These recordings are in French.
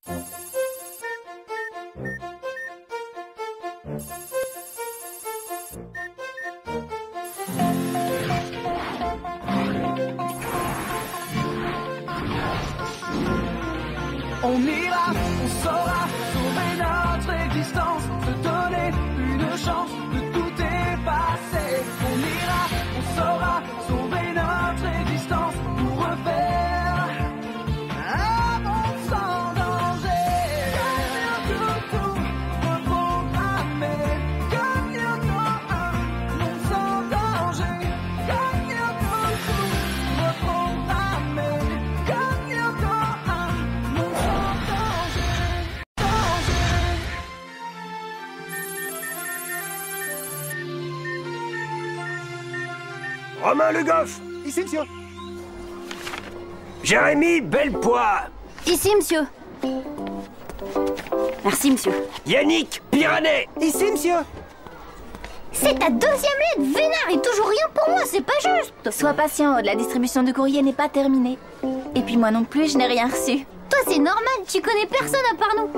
On ira, on saura sauver notre existence, se donner une chance de tout effacer. On ira, on saura sauver notre existence pour refaire un monde sans danger. Tout reprogrammer, gagnons un monde sans danger. Gagnons tout reprogrammer, gagnons un monde sans danger. Romain Le Goff. Ici, monsieur. Jérémy Bellepoix. Ici, monsieur. Merci, monsieur. Yannick Piranet. Ici, monsieur. C'est ta deuxième lettre, vénard, et toujours rien pour moi, c'est pas juste. Sois patient, la distribution de courrier n'est pas terminée. Et puis moi non plus, je n'ai rien reçu. Toi, c'est normal, tu connais personne à part nous.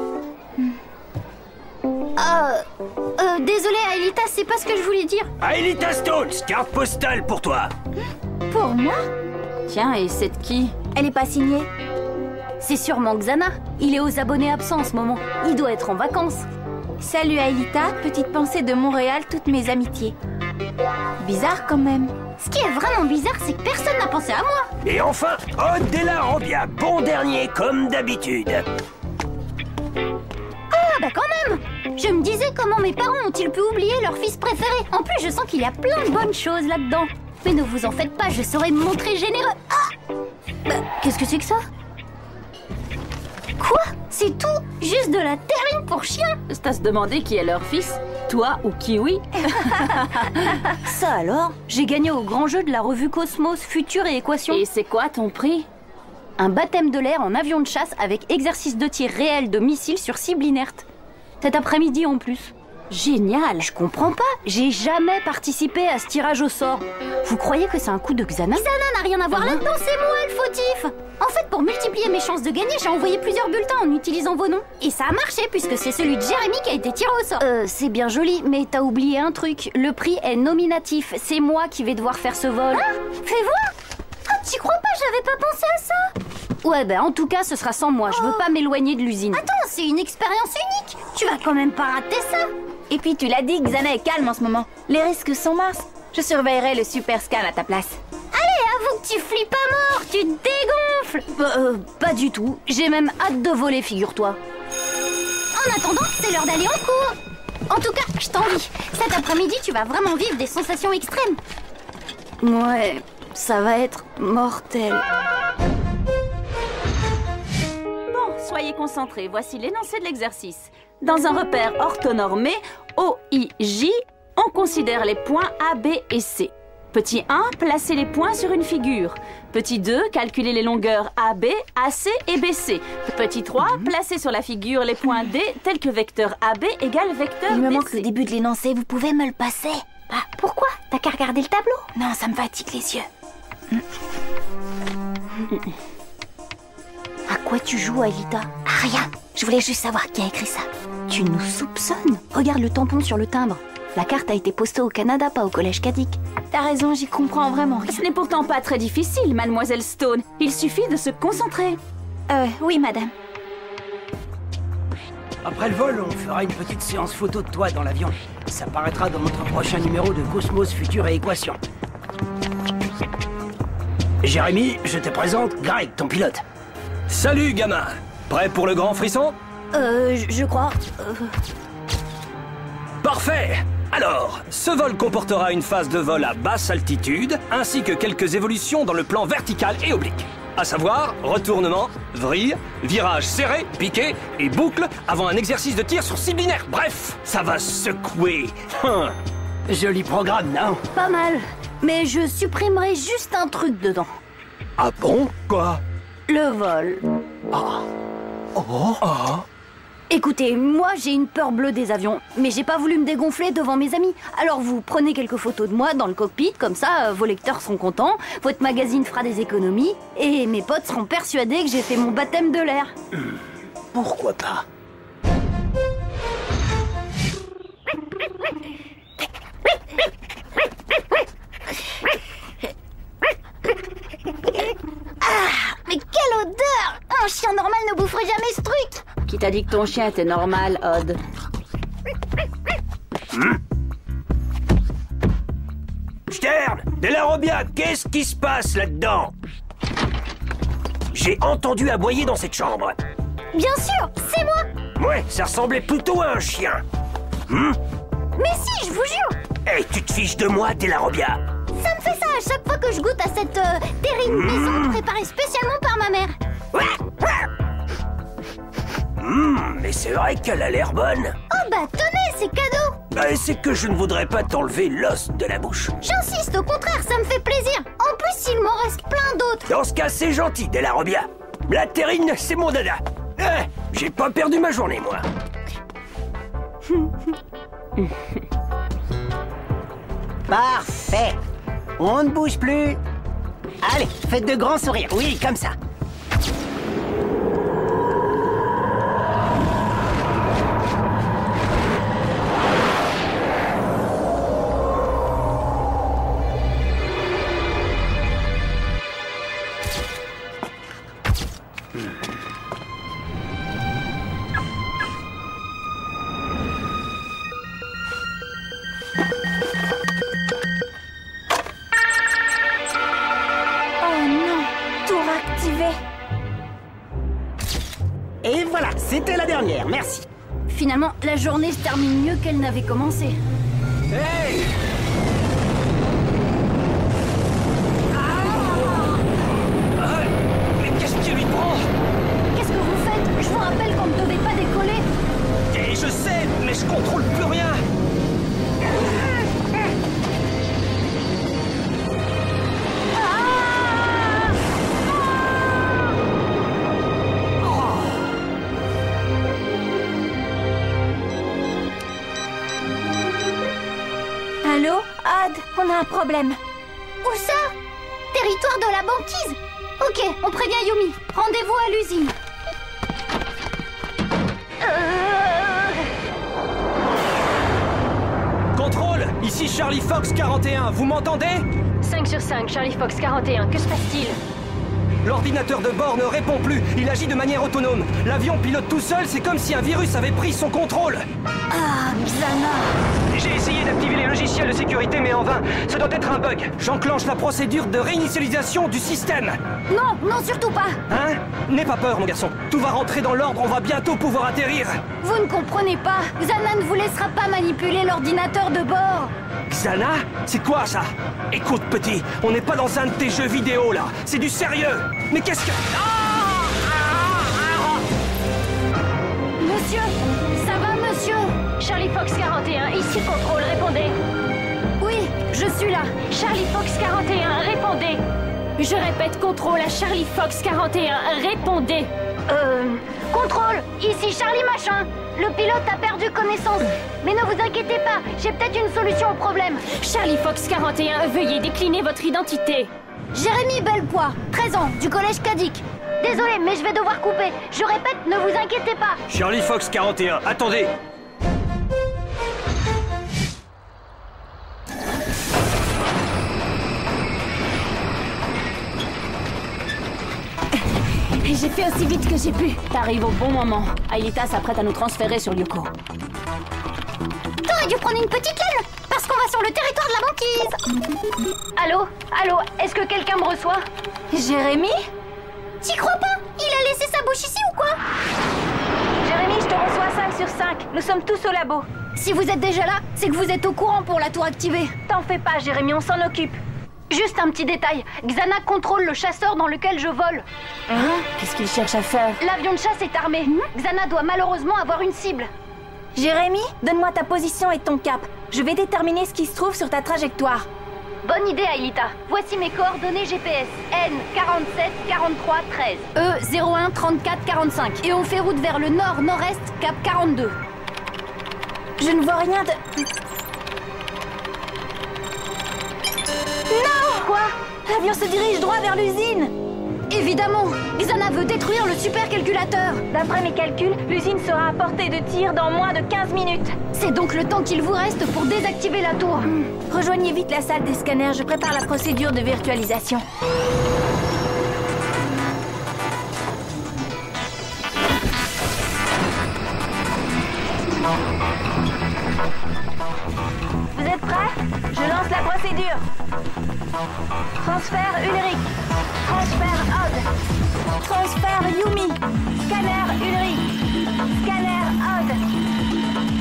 Désolé, Aelita, c'est pas ce que je voulais dire. Aelita Stones, carte postale pour toi. Pour moi? Tiens, et c'est de qui? Elle est pas signée. C'est sûrement Xana. Il est aux abonnés absents en ce moment. Il doit être en vacances. Salut Aelita, petite pensée de Montréal, toutes mes amitiés. Bizarre quand même. Ce qui est vraiment bizarre, c'est que personne n'a pensé à moi. Et enfin, Aude Della Robbia, bon dernier comme d'habitude. Ah bah quand même. Je me disais comment mes parents ont-ils pu oublier leur fils préféré. En plus, je sens qu'il y a plein de bonnes choses là-dedans. Mais ne vous en faites pas, je saurais me montrer généreux. Ah bah, qu'est-ce que c'est que ça? Quoi? C'est tout? Juste de la terrine pour chien? C'est à se demander qui est leur fils, toi ou Kiwi. Ça alors? J'ai gagné au grand jeu de la revue Cosmos, Futur et Équation. Et c'est quoi ton prix? Un baptême de l'air en avion de chasse avec exercice de tir réel de missiles sur cible inerte. Cet après-midi en plus. Génial! Je comprends pas, j'ai jamais participé à ce tirage au sort. Vous croyez que c'est un coup de Xana? Xana n'a rien à voir là-dedans, c'est moi le fautif! En fait, pour multiplier mes chances de gagner, j'ai envoyé plusieurs bulletins en utilisant vos noms. Et ça a marché, puisque c'est celui de Jérémy qui a été tiré au sort. C'est bien joli, mais t'as oublié un truc. Le prix est nominatif, c'est moi qui vais devoir faire ce vol. Ah, fais voir! Ah, t'y crois pas, j'avais pas pensé à ça! Ouais, ben en tout cas, ce sera sans moi, je veux pas m'éloigner de l'usine. Attends, c'est une expérience unique! Tu vas quand même pas rater ça! Et puis tu l'as dit, Xana est calme en ce moment. Les risques sont minces. Je surveillerai le super scan à ta place. Allez, avoue que tu flippes à mort, tu te dégonfles! Pas du tout. J'ai même hâte de voler, figure-toi. En attendant, c'est l'heure d'aller en cours. En tout cas, je t'envie. Cet après-midi, tu vas vraiment vivre des sensations extrêmes. Ouais, ça va être mortel. Bon, soyez concentrés, voici l'énoncé de l'exercice. Dans un repère orthonormé, OIJ, on considère les points A, B et C. Petit 1, placez les points sur une figure. Petit 2, calculez les longueurs AB, AC et BC. Petit 3, placez sur la figure les points D tels que vecteur AB égale vecteur BC. Il me manque le début de l'énoncé, vous pouvez me le passer? Bah, pourquoi? T'as qu'à regarder le tableau? Non, ça me fatigue les yeux. À quoi tu joues, Aelita? À rien. Je voulais juste savoir qui a écrit ça. Tu nous soupçonnes? Regarde le tampon sur le timbre. La carte a été postée au Canada, pas au collège Kadik. T'as raison, j'y comprends vraiment rien. Ce n'est pourtant pas très difficile, mademoiselle Stone. Il suffit de se concentrer. Oui, madame. Après le vol, on fera une petite séance photo de toi dans l'avion. Ça paraîtra dans notre prochain numéro de Cosmos, Futur et Équation. Jérémy, je te présente Greg, ton pilote. Salut, gamin. Prêt pour le grand frisson? Je crois. Parfait. Alors, ce vol comportera une phase de vol à basse altitude, ainsi que quelques évolutions dans le plan vertical et oblique. À savoir, retournement, vrille, virage serré, piqué et boucle avant un exercice de tir sur cible binaire. Bref, ça va secouer. Joli programme, non? Pas mal. Mais je supprimerai juste un truc dedans. Ah bon? Quoi? Le vol. Écoutez, moi j'ai une peur bleue des avions, mais j'ai pas voulu me dégonfler devant mes amis. Alors vous prenez quelques photos de moi dans le cockpit, comme ça vos lecteurs seront contents, votre magazine fera des économies, et mes potes seront persuadés que j'ai fait mon baptême de l'air. Pourquoi pas? Mais quelle odeur! Un chien normal ne boufferait jamais ce truc! Qui t'a dit que ton chien était normal, Odd? Stern, Delarobia, qu'est-ce qui se passe là-dedans? J'ai entendu aboyer dans cette chambre. Bien sûr, c'est moi! Ouais, ça ressemblait plutôt à un chien. Mais si, je vous jure! Hey, tu te fiches de moi, Delarobia? Ça me fait ça à chaque fois que je goûte à cette terrine maison préparée spécialement par ma mère. Mais c'est vrai qu'elle a l'air bonne. Oh bah tenez, c'est cadeau! Bah, c'est que je ne voudrais pas t'enlever l'os de la bouche. J'insiste, au contraire, ça me fait plaisir. En plus, il m'en reste plein d'autres. Dans ce cas, c'est gentil, Delarobia. La terrine, c'est mon dada. J'ai pas perdu ma journée, moi. Parfait. On ne bouge plus. Allez, faites de grands sourires. Oui, comme ça. Et voilà, c'était la dernière, merci. Finalement, la journée se termine mieux qu'elle n'avait commencé. Hey! Mais qu'est-ce qui lui prend? Qu'est-ce que vous faites? Je vous rappelle qu'on ne devait pas décoller. Et je sais, mais je contrôle plus rien. Allô? Odd, on a un problème. Où ça? Territoire de la banquise. Ok, on prévient Yumi. Rendez-vous à l'usine. Contrôle, ici Charlie Fox 41, vous m'entendez? 5 sur 5, Charlie Fox 41, que se passe-t-il? L'ordinateur de bord ne répond plus, il agit de manière autonome. L'avion pilote tout seul, c'est comme si un virus avait pris son contrôle. Ah, Xana. J'ai essayé d'activer les logiciels de sécurité, mais en vain. Ce doit être un bug. J'enclenche la procédure de réinitialisation du système. Non, non, surtout pas. Hein? N'aie pas peur, mon garçon. Tout va rentrer dans l'ordre, on va bientôt pouvoir atterrir. Vous ne comprenez pas. Xana ne vous laissera pas manipuler l'ordinateur de bord. Xana? C'est quoi ça? Écoute, petit, on n'est pas dans un de tes jeux vidéo, là. C'est du sérieux. Mais qu'est-ce que... Monsieur, ça va, monsieur? Charlie Fox 41, ici contrôle, répondez. Oui, je suis là. Charlie Fox 41, répondez. Je répète, contrôle à Charlie Fox 41, répondez. Contrôle, ici Charlie Machin. Le pilote a perdu connaissance. Mais ne vous inquiétez pas, j'ai peut-être une solution au problème. Charlie Fox 41, veuillez décliner votre identité. Jérémy Belpois, 13 ans, du collège Cadic. Désolé, mais je vais devoir couper. Je répète, ne vous inquiétez pas. Charlie Fox 41, attendez. J'ai fait aussi vite que j'ai pu. T'arrives au bon moment. Aelita s'apprête à nous transférer sur Lyoko. T'aurais dû prendre une petite aile, parce qu'on va sur le territoire de la banquise. Allô? Allô? Est-ce que quelqu'un me reçoit? Jérémy? T'y crois pas? Il a laissé sa bouche ici ou quoi? Jérémy, je te reçois 5 sur 5. Nous sommes tous au labo. Si vous êtes déjà là, c'est que vous êtes au courant pour la tour activée. T'en fais pas, Jérémy, on s'en occupe. Juste un petit détail, Xana contrôle le chasseur dans lequel je vole. Hein? Qu'est-ce qu'il cherche à faire? L'avion de chasse est armé. Xana doit malheureusement avoir une cible. Jérémy, donne-moi ta position et ton cap. Je vais déterminer ce qui se trouve sur ta trajectoire. Bonne idée, Aelita. Voici mes coordonnées GPS. N 47 43 13. E 01 34 45. Et on fait route vers le nord-nord-est, cap 42. Je ne vois rien de... Non! Quoi? L'avion se dirige droit vers l'usine! Évidemment, Xana veut détruire le supercalculateur. D'après mes calculs, l'usine sera à portée de tir dans moins de 15 minutes. C'est donc le temps qu'il vous reste pour désactiver la tour. Rejoignez vite la salle des scanners, je prépare la procédure de virtualisation. Vous êtes prêts? Je lance la procédure. Transfert Ulrich. Transfert Odd. Transfert Yumi. Scanner Ulrich. Scanner Odd.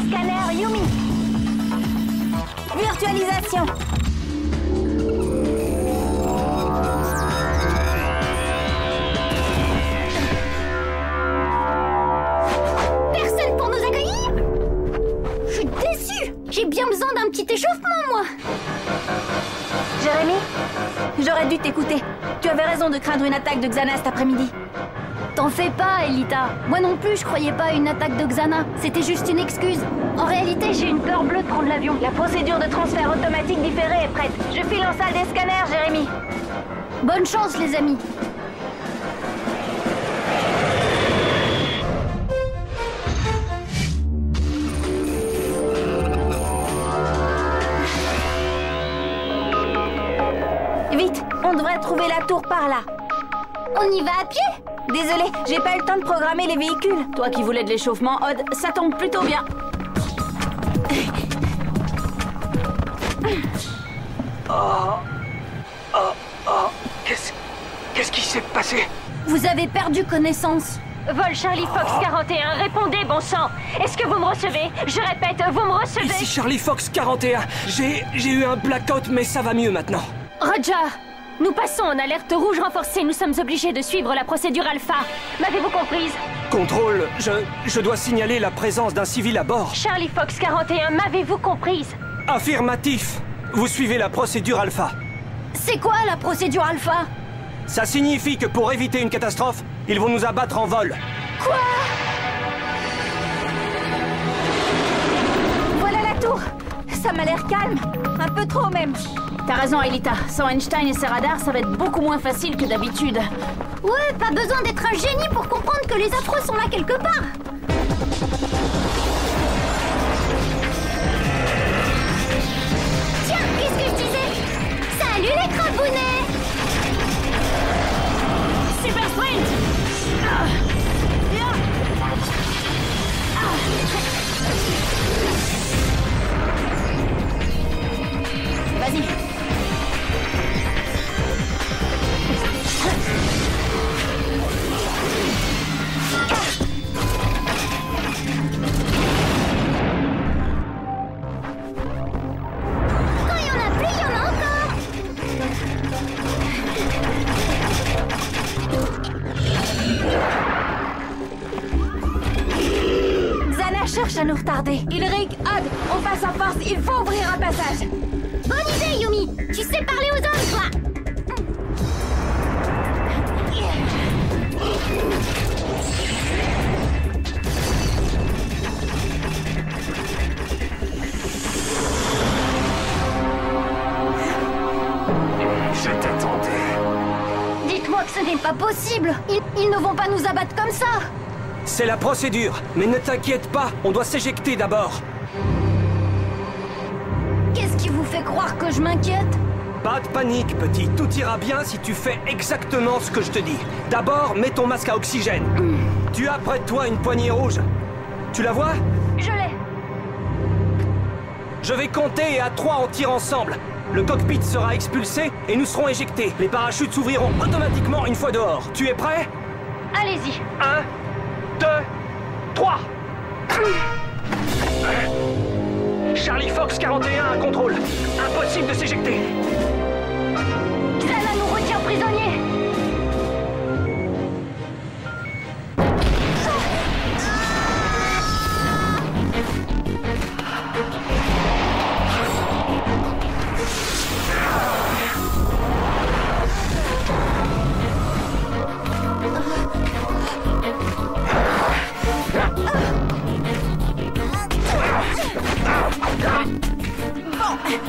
Scanner Yumi. Virtualisation. Personne pour nous accueillir? Je suis déçue. J'ai bien besoin d'un petit échauffement, moi. Jérémy, j'aurais dû t'écouter. Tu avais raison de craindre une attaque de Xana cet après-midi. T'en fais pas, Elita. Moi non plus, je croyais pas à une attaque de Xana. C'était juste une excuse. En réalité, j'ai une peur bleue de prendre l'avion. La procédure de transfert automatique différée est prête. Je file en salle des scanners, Jérémy. Bonne chance, les amis. Vite, on devrait trouver la tour par là. On y va à pied? Désolé, j'ai pas eu le temps de programmer les véhicules. Toi qui voulais de l'échauffement, Odd, ça tombe plutôt bien. Qu'est-ce qui s'est passé? Vous avez perdu connaissance. Vol Charlie Fox 41, répondez, bon sang. Est-ce que vous me recevez? Je répète, vous me recevez? Ici Charlie Fox 41. J'ai eu un blackout, mais ça va mieux maintenant. Roger, nous passons en alerte rouge renforcée. Nous sommes obligés de suivre la procédure alpha. M'avez-vous comprise? Contrôle, je dois signaler la présence d'un civil à bord. Charlie Fox 41, m'avez-vous comprise? Affirmatif. Vous suivez la procédure alpha. C'est quoi la procédure alpha? Ça signifie que pour éviter une catastrophe, ils vont nous abattre en vol. Quoi? Voilà la tour. Ça m'a l'air calme. Un peu trop même. T'as raison, Elita. Sans Einstein et ses radars, ça va être beaucoup moins facile que d'habitude. Ouais, pas besoin d'être un génie pour comprendre que les affreux sont là quelque part. Tiens, qu'est-ce que je disais? Salut les crabounets! Super sprint. Vas-y. Quand il y en a plus, il y en a encore! Xana cherche à nous retarder. Ulrich, Odd, on passe en force. Il faut ouvrir un passage. Bonne idée, Yumi! Tu sais parler aux hommes, toi! Je t'attendais. Dites-moi que ce n'est pas possible! Ils ne vont pas nous abattre comme ça! C'est la procédure, mais ne t'inquiète pas, on doit s'éjecter d'abord. Qu'est-ce qui vous fait croire que je m'inquiète? Pas de panique, petit. Tout ira bien si tu fais exactement ce que je te dis. D'abord, mets ton masque à oxygène. Tu as près de toi une poignée rouge. Tu la vois? Je l'ai. Je vais compter et à 3 on tire ensemble. Le cockpit sera expulsé et nous serons éjectés. Les parachutes s'ouvriront automatiquement une fois dehors. Tu es prêt? Allez-y. 1, 2, 3. Charlie Fox 41 à contrôle. Impossible de s'éjecter. Xana nous retient prisonniers!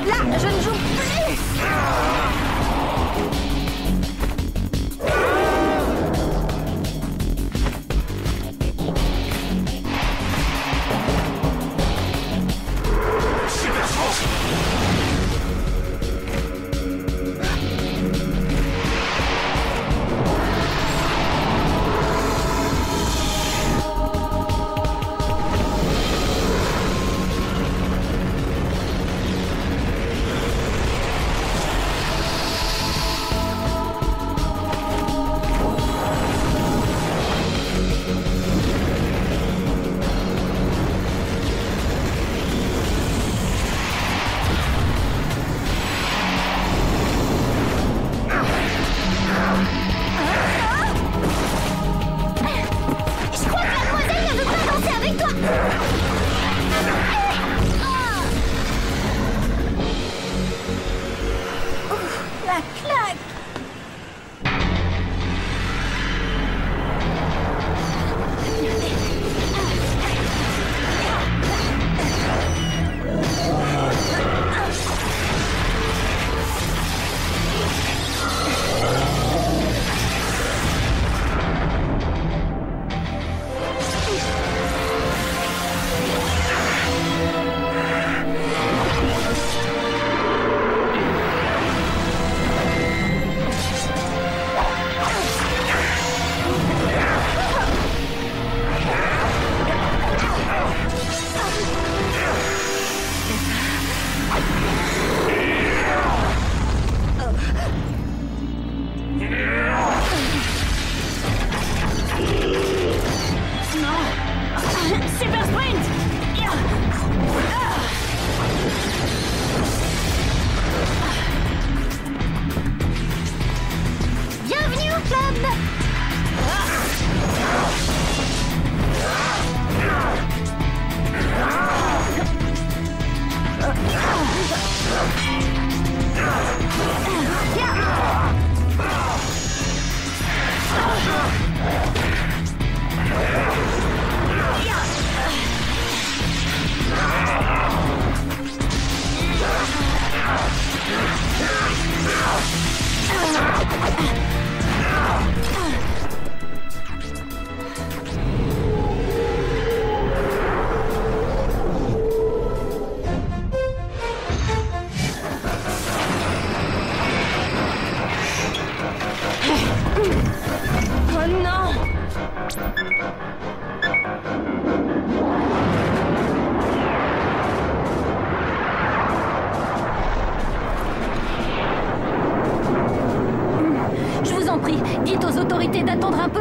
Là, je ne joue plus.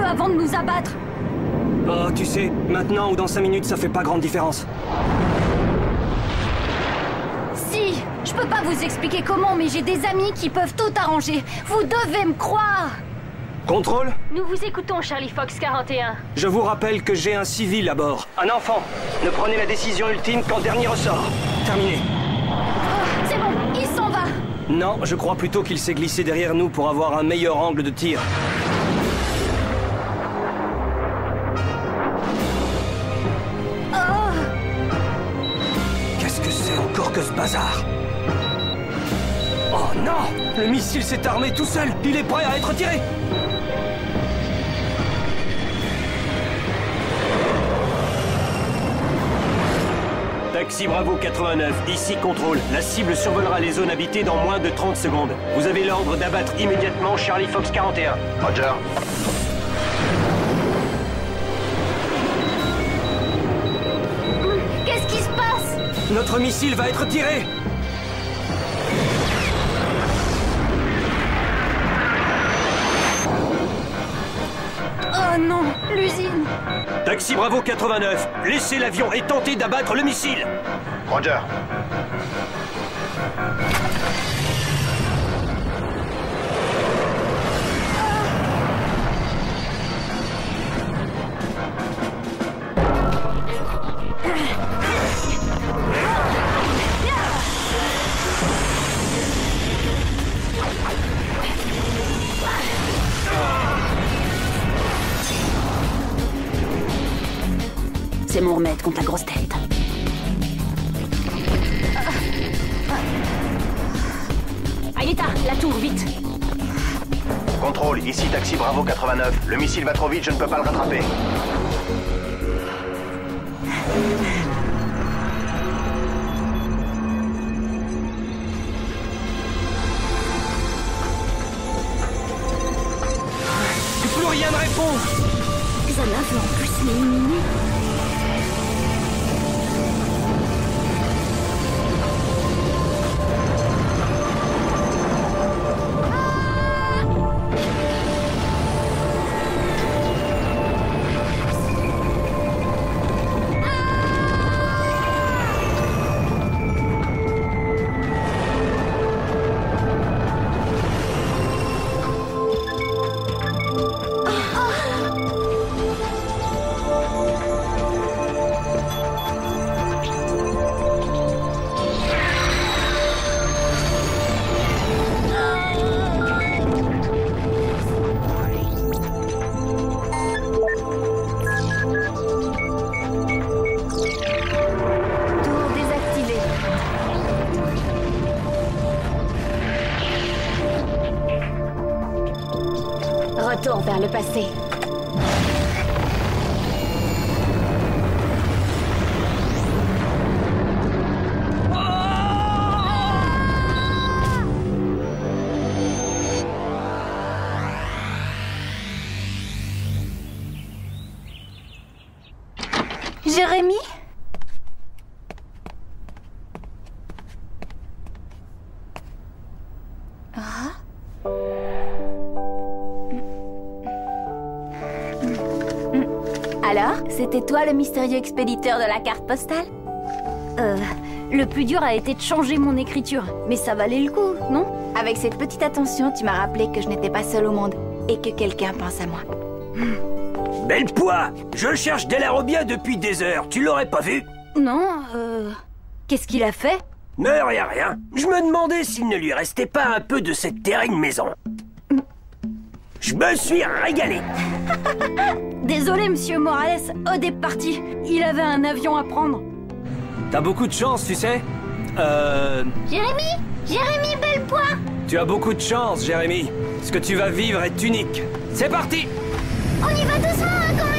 avant de nous abattre. Oh, tu sais, maintenant ou dans 5 minutes, ça fait pas grande différence. Si, je peux pas vous expliquer comment, mais j'ai des amis qui peuvent tout arranger. Vous devez me croire. Contrôle? Nous vous écoutons, Charlie Fox 41. Je vous rappelle que j'ai un civil à bord. Un enfant. Ne prenez la décision ultime qu'en dernier ressort. Terminé. Oh, c'est bon, il s'en va. Non, je crois plutôt qu'il s'est glissé derrière nous pour avoir un meilleur angle de tir. Oh, Qu'est-ce que c'est encore que ce bazar? Oh non! Le missile s'est armé tout seul. Il est prêt à être tiré. Taxi Bravo 89, ici Contrôle. La cible survolera les zones habitées dans moins de 30 secondes. Vous avez l'ordre d'abattre immédiatement Charlie Fox 41. Roger. qu'est-ce qui se passe? Notre missile va être tiré. Oh non, l'usine. Taxi Bravo 89, laissez l'avion et tentez d'abattre le missile. Roger. C'est mon remède contre la grosse tête. Aïeta, la tour, vite. Contrôle, ici Taxi Bravo 89. Le missile va trop vite, je ne peux pas le rattraper. Plus rien ne répond. Xana veut en plus m'éliminer. Retour vers le passé. Jérémy? Alors, c'était toi le mystérieux expéditeur de la carte postale? Le plus dur a été de changer mon écriture, mais ça valait le coup, non? Avec cette petite attention, tu m'as rappelé que je n'étais pas seule au monde et que quelqu'un pense à moi. Belle poix! Je cherche Delarobia depuis des heures, tu l'aurais pas vu? Non, qu'est-ce qu'il a fait? Mais rien. Je me demandais s'il ne lui restait pas un peu de cette terrine maison. Je me suis régalé. Désolé, monsieur Morales, Odd est parti. Il avait un avion à prendre. T'as beaucoup de chance, tu sais. Jérémy Bellepoix! Tu as beaucoup de chance, Jérémy. Ce que tu vas vivre est unique. C'est parti! On y va doucement, hein, quand